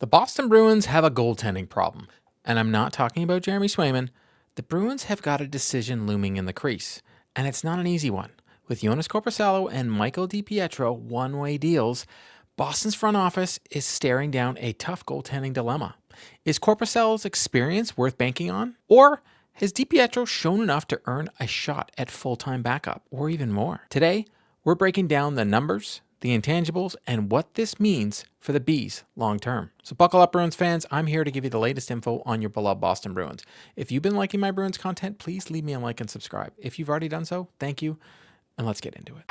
The Boston Bruins have a goaltending problem, and I'm not talking about Jeremy Swayman. The Bruins have got a decision looming in the crease, and it's not an easy one. With Joonas Korpisalo and Michael DiPietro one-way deals, Boston's front office is staring down a tough goaltending dilemma. Is Korpisalo's experience worth banking on? Or has DiPietro shown enough to earn a shot at full-time backup, or even more? Today, we're breaking down the numbers, the intangibles, and what this means for the Bees long term. So buckle up, Bruins fans. I'm here to give you the latest info on your beloved Boston Bruins. If you've been liking my Bruins content, please leave me a like and subscribe. If you've already done so, thank you, and let's get into it.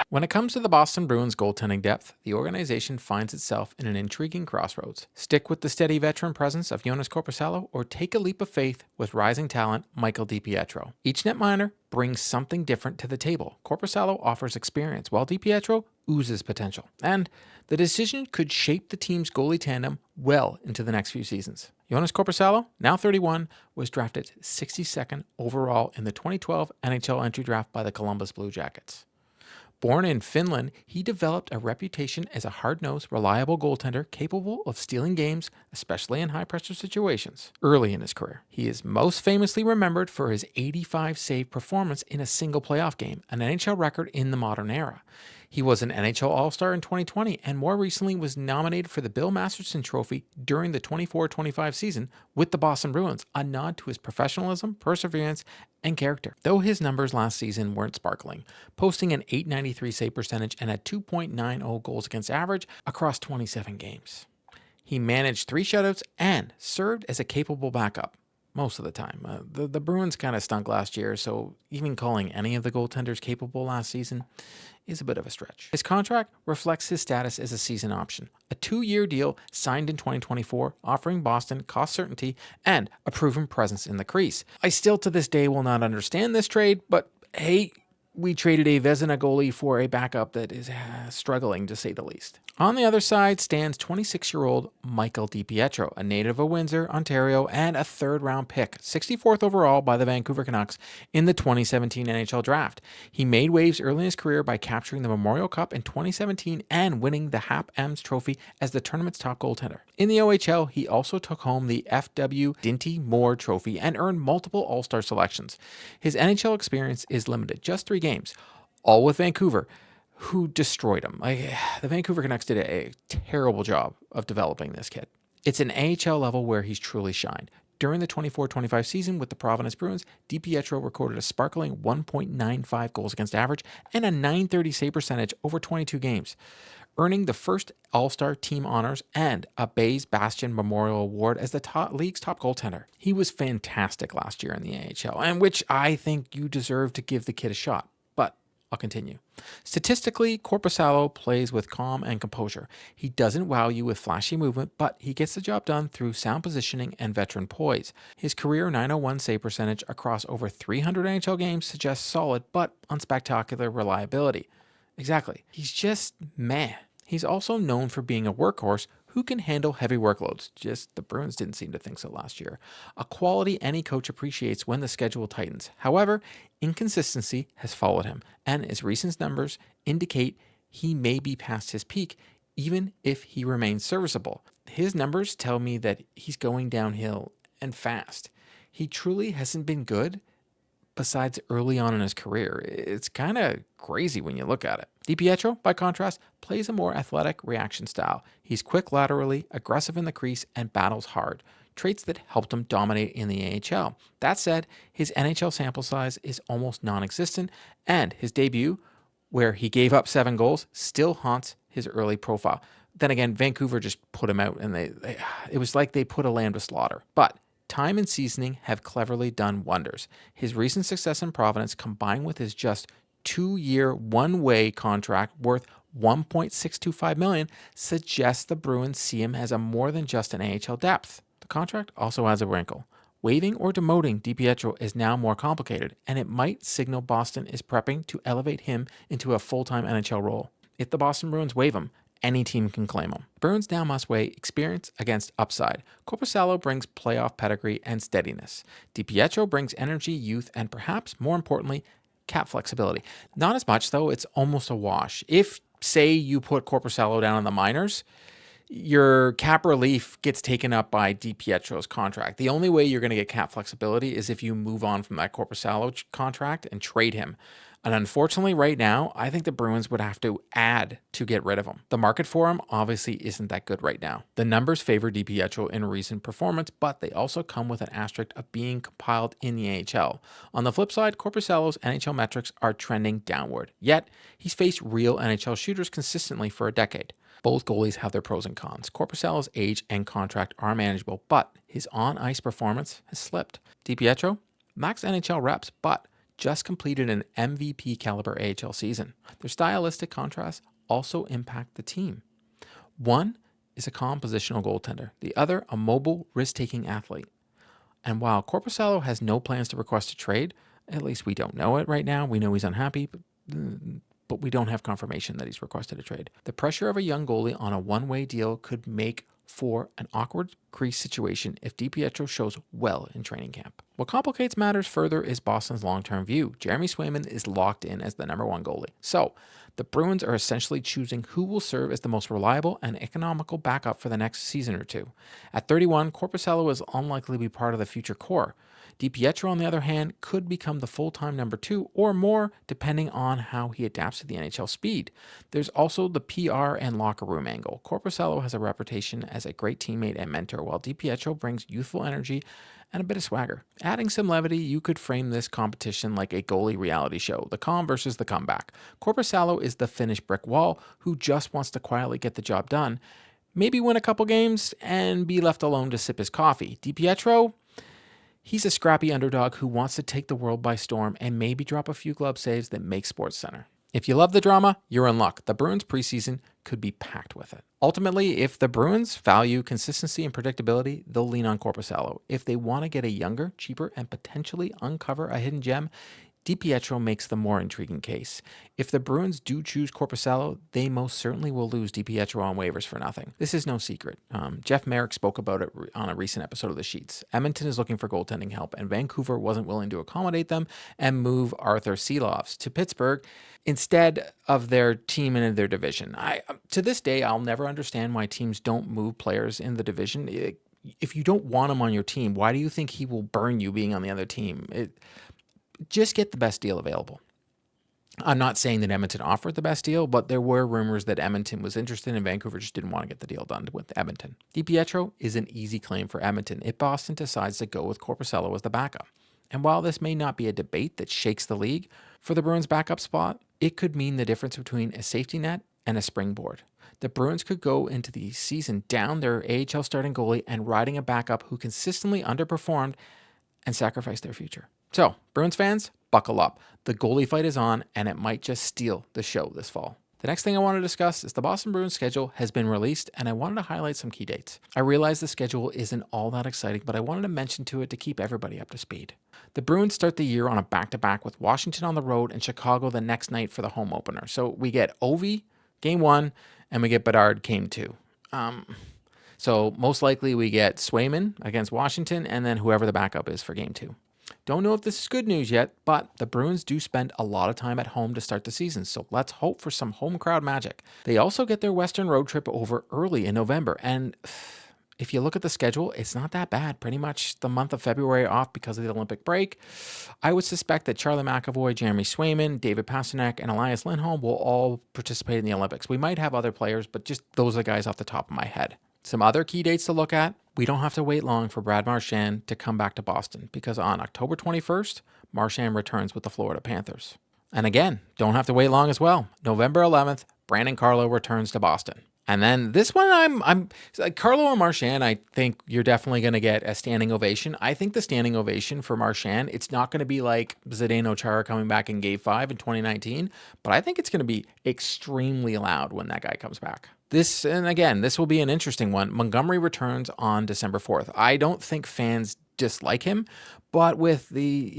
When it comes to the Boston Bruins goaltending depth, the organization finds itself in an intriguing crossroads. Stick with the steady veteran presence of Joonas Korpisalo or take a leap of faith with rising talent Michael DiPietro. Each netminder brings something different to the table. Korpisalo offers experience, while DiPietro oozes potential. And the decision could shape the team's goalie tandem well into the next few seasons. Joonas Korpisalo, now 31, was drafted 62nd overall in the 2012 NHL entry draft by the Columbus Blue Jackets. Born in Finland, he developed a reputation as a hard-nosed, reliable goaltender capable of stealing games, especially in high-pressure situations. Early in his career, he is most famously remembered for his 85-save performance in a single playoff game, an NHL record in the modern era. He was an NHL All-Star in 2020 and more recently was nominated for the Bill Masterton Trophy during the 24-25 season with the Boston Bruins, a nod to his professionalism, perseverance, and character. Though his numbers last season weren't sparkling, posting an .893 save percentage and a 2.90 goals against average across 27 games. He managed 3 shutouts and served as a capable backup most of the time. The Bruins kind of stunk last year, so even calling any of the goaltenders capable last season is a bit of a stretch. His contract reflects his status as a season option, a 2-year deal signed in 2024, offering Boston cost certainty and a proven presence in the crease. I still to this day will not understand this trade, but hey, we traded a Vezina goalie for a backup that is struggling, to say the least. On the other side stands 26-year-old Michael DiPietro, a native of Windsor, Ontario, and a third-round pick, 64th overall by the Vancouver Canucks in the 2017 NHL Draft. He made waves early in his career by capturing the Memorial Cup in 2017 and winning the Hap Ems Trophy as the tournament's top goaltender. In the OHL, he also took home the FW Dinty Moore Trophy and earned multiple All-Star selections. His NHL experience is limited, just 3 games, all with Vancouver, who destroyed him. The Vancouver Canucks did a terrible job of developing this kid. It's an AHL level where he's truly shined. During the 24-25 season with the Providence Bruins, DiPietro recorded a sparkling 1.95 goals against average and a .930 save percentage over 22 games, earning the first All-Star team honors and a Bays Bastion Memorial Award as the league's top goaltender. He was fantastic last year in the AHL, and which I think you deserve to give the kid a shot. But I'll continue. Statistically, Korpisalo plays with calm and composure. He doesn't wow you with flashy movement, but he gets the job done through sound positioning and veteran poise. His career .901 save percentage across over 300 NHL games suggests solid but unspectacular reliability. Exactly. He's just meh. He's also known for being a workhorse who can handle heavy workloads. Just the Bruins didn't seem to think so last year. A quality any coach appreciates when the schedule tightens. However, inconsistency has followed him, and his recent numbers indicate he may be past his peak, even if he remains serviceable. His numbers tell me that he's going downhill and fast. He truly hasn't been good besides early on in his career. It's kind of crazy when you look at it. DiPietro, by contrast, plays a more athletic reaction style. He's quick laterally, aggressive in the crease, and battles hard, traits that helped him dominate in the AHL. That said, his NHL sample size is almost non-existent, and his debut, where he gave up 7 goals, still haunts his early profile. Then again, Vancouver just put him out, and it was like they put a lamb to slaughter. But time and seasoning have cleverly done wonders. His recent success in Providence, combined with his just 2-year one-way contract worth $1.625 million, suggests the Bruins see him as a more than just an AHL depth. The contract also has a wrinkle. Waiving or demoting DiPietro is now more complicated, and it might signal Boston is prepping to elevate him into a full-time NHL role. If the Boston Bruins waive him, any team can claim him. Bruins now must weigh experience against upside. Korpisalo brings playoff pedigree and steadiness. DiPietro brings energy, youth, and perhaps more importantly, cap flexibility. Not as much, though. It's almost a wash. If say you put Korpisalo down in the minors, your cap relief gets taken up by DiPietro's contract. The only way you're going to get cap flexibility is if you move on from that Korpisalo contract and trade him. And unfortunately, right now, I think the Bruins would have to add to get rid of him. The market for him obviously isn't that good right now. The numbers favor DiPietro in recent performance, but they also come with an asterisk of being compiled in the NHL. On the flip side, Korpisalo's NHL metrics are trending downward. Yet, he's faced real NHL shooters consistently for a decade. Both goalies have their pros and cons. Korpisalo's age and contract are manageable, but his on-ice performance has slipped. DiPietro, max NHL reps, but just completed an MVP caliber AHL season. Their stylistic contrasts also impact the team. One is a calm positional goaltender, the other a mobile, risk-taking athlete. And while Korpisalo has no plans to request a trade, at least we don't know it right now. We know he's unhappy, but we don't have confirmation that he's requested a trade. The pressure of a young goalie on a one-way deal could make for an awkward crease situation if DiPietro shows well in training camp. What complicates matters further is Boston's long-term view. Jeremy Swayman is locked in as the number one goalie. So the Bruins are essentially choosing who will serve as the most reliable and economical backup for the next season or two. At 31, Korpisalo is unlikely to be part of the future core. DiPietro, on the other hand, could become the full-time number two or more, depending on how he adapts to the NHL speed. There's also the PR and locker room angle. Korpisalo has a reputation as a great teammate and mentor, while DiPietro brings youthful energy and a bit of swagger. Adding some levity, you could frame this competition like a goalie reality show, the calm versus the comeback. Korpisalo is the finished brick wall who just wants to quietly get the job done, maybe win a couple games, and be left alone to sip his coffee. DiPietro, he's a scrappy underdog who wants to take the world by storm and maybe drop a few glove saves that make SportsCenter. If you love the drama, you're in luck. The Bruins preseason could be packed with it. Ultimately, if the Bruins value consistency and predictability, they'll lean on Korpisalo. If they want to get a younger, cheaper, and potentially uncover a hidden gem, DiPietro makes the more intriguing case. If the Bruins do choose Korpisalo, they most certainly will lose DiPietro on waivers for nothing. This is no secret. Jeff Merrick spoke about it on a recent episode of The Sheets. Edmonton is looking for goaltending help, and Vancouver wasn't willing to accommodate them and move Arthur Seelovs to Pittsburgh instead of their team in their division. To this day, I'll never understand why teams don't move players in the division. If you don't want him on your team, why do you think he will burn you being on the other team? Just get the best deal available. I'm not saying that Edmonton offered the best deal, but there were rumors that Edmonton was interested and Vancouver just didn't want to get the deal done with Edmonton. DiPietro is an easy claim for Edmonton if Boston decides to go with Korpisalo as the backup. And while this may not be a debate that shakes the league, for the Bruins' backup spot, it could mean the difference between a safety net and a springboard. The Bruins could go into the season down their AHL starting goalie and riding a backup who consistently underperformed and sacrificed their future. So, Bruins fans, buckle up. The goalie fight is on, and it might just steal the show this fall. The next thing I want to discuss is the Boston Bruins schedule has been released, and I wanted to highlight some key dates. I realize the schedule isn't all that exciting, but I wanted to mention to it to keep everybody up to speed. The Bruins start the year on a back-to-back with Washington on the road and Chicago the next night for the home opener. So we get Ovi, Game 1, and we get Bedard, Game 2. So most likely we get Swayman against Washington, and then whoever the backup is for Game 2. Don't know if this is good news yet, but the Bruins do spend a lot of time at home to start the season, so let's hope for some home crowd magic. They also get their Western road trip over early in November, and if you look at the schedule, it's not that bad. Pretty much the month of February off because of the Olympic break. I would suspect that Charlie McAvoy, Jeremy Swayman, David Pastrnak, and Elias Lindholm will all participate in the Olympics. We might have other players, but just those are the guys off the top of my head. Some other key dates to look at. We don't have to wait long for Brad Marchand to come back to Boston because on October 21st, Marchand returns with the Florida Panthers. And again, don't have to wait long as well. November 11th, Brandon Carlo returns to Boston. And then this one, I'm Carlo and Marchand, I think you're definitely going to get a standing ovation. I think the standing ovation for Marchand, it's not going to be like Zdeno Chara coming back in Game 5 in 2019, but I think it's going to be extremely loud when that guy comes back. This will be an interesting one. Montgomery returns on December 4th. I don't think fans dislike him, but with the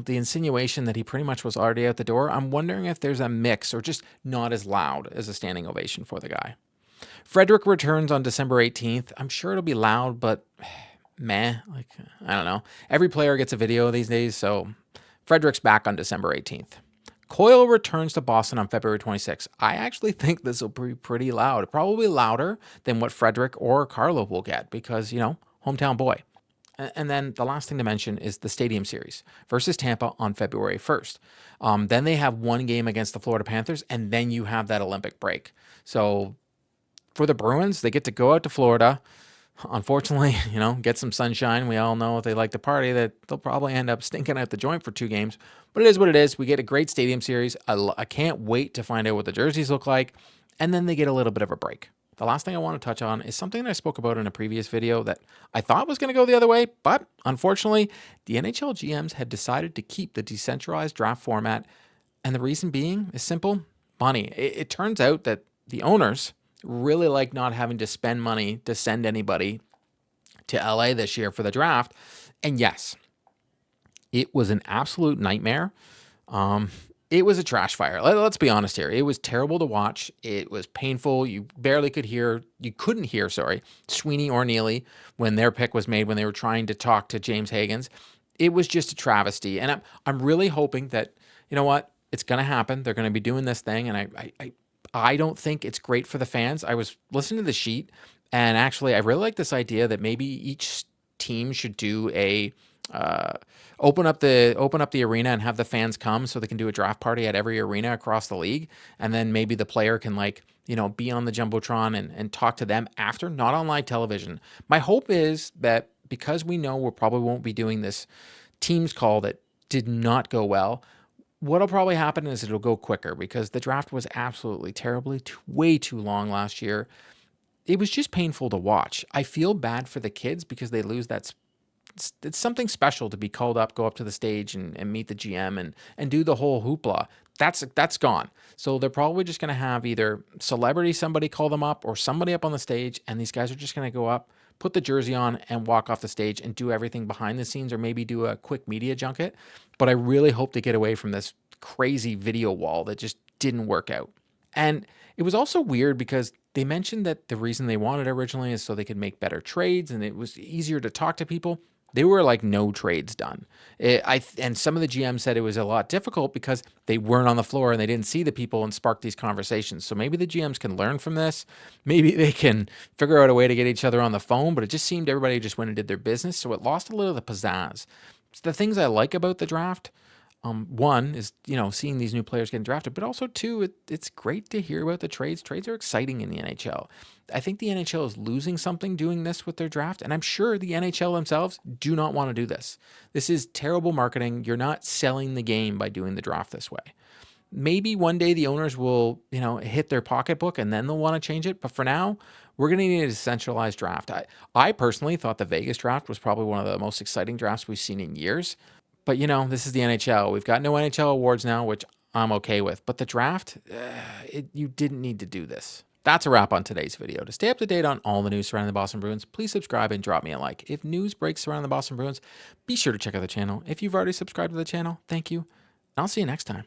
insinuation that he pretty much was already out the door, I'm wondering if there's a mix or just not as loud as a standing ovation for the guy. Frederick returns on December 18th. I'm sure it'll be loud, but meh. I don't know. Every player gets a video these days, so Frederick's back on December 18th. Coyle returns to Boston on February 26th. I actually think this will be pretty loud, probably louder than what Frederick or Carlo will get because, hometown boy. And then the last thing to mention is the Stadium Series versus Tampa on February 1st. Then they have one game against the Florida Panthers, and then you have that Olympic break. So for the Bruins, they get to go out to Florida. Unfortunately, get some sunshine. We all know if they like to party that they'll probably end up stinking out the joint for 2 games. But it is what it is. We get a great Stadium Series. I can't wait to find out what the jerseys look like. And then they get a little bit of a break. The last thing I want to touch on is something that I spoke about in a previous video that I thought was going to go the other way, but unfortunately, the NHL GMs had decided to keep the decentralized draft format, and the reason being is simple: money. It turns out that the owners really like not having to spend money to send anybody to LA this year for the draft, and yes, it was an absolute nightmare. It was a trash fire. Let's be honest here. It was terrible to watch. It was painful. You couldn't hear, Sweeney or Neely when their pick was made when they were trying to talk to James Hagens. It was just a travesty. And I'm really hoping that, it's going to happen. They're going to be doing this thing. And I don't think it's great for the fans. I was listening to the sheet, and actually I really like this idea that maybe each team should do a open up the arena and have the fans come so they can do a draft party at every arena across the league, and then maybe the player can be on the jumbotron and talk to them after, not on live television. My hope is that because we know we probably won't be doing this Teams call that did not go well, what'll probably happen is it'll go quicker because the draft was absolutely terribly way too long last year. It was just painful to watch. I feel bad for the kids because they lose that. It's something special to be called up, go up to the stage and meet the GM and do the whole hoopla. That's gone. So they're probably just going to have either somebody call them up, or somebody up on the stage, and these guys are just going to go up, put the jersey on, and walk off the stage and do everything behind the scenes, or maybe do a quick media junket. But I really hope to get away from this crazy video wall that just didn't work out. And it was also weird because they mentioned that the reason they wanted it originally is so they could make better trades and it was easier to talk to people. They were like no trades done. And some of the GMs said it was a lot difficult because they weren't on the floor and they didn't see the people and spark these conversations. So maybe the GMs can learn from this. Maybe they can figure out a way to get each other on the phone, but it just seemed everybody just went and did their business. So it lost a little of the pizzazz. It's the things I like about the draft. One is, seeing these new players getting drafted, but also two, it's great to hear about the trades. Trades are exciting in the NHL. I think the NHL is losing something doing this with their draft, and I'm sure the NHL themselves do not want to do this. This is terrible marketing. You're not selling the game by doing the draft this way. Maybe one day the owners will, hit their pocketbook and then they'll want to change it. But for now, we're going to need a decentralized draft. I personally thought the Vegas draft was probably one of the most exciting drafts we've seen in years. But, this is the NHL. We've got no NHL awards now, which I'm okay with. But the draft, you didn't need to do this. That's a wrap on today's video. To stay up to date on all the news surrounding the Boston Bruins, please subscribe and drop me a like. If news breaks surrounding the Boston Bruins, be sure to check out the channel. If you've already subscribed to the channel, thank you. And I'll see you next time.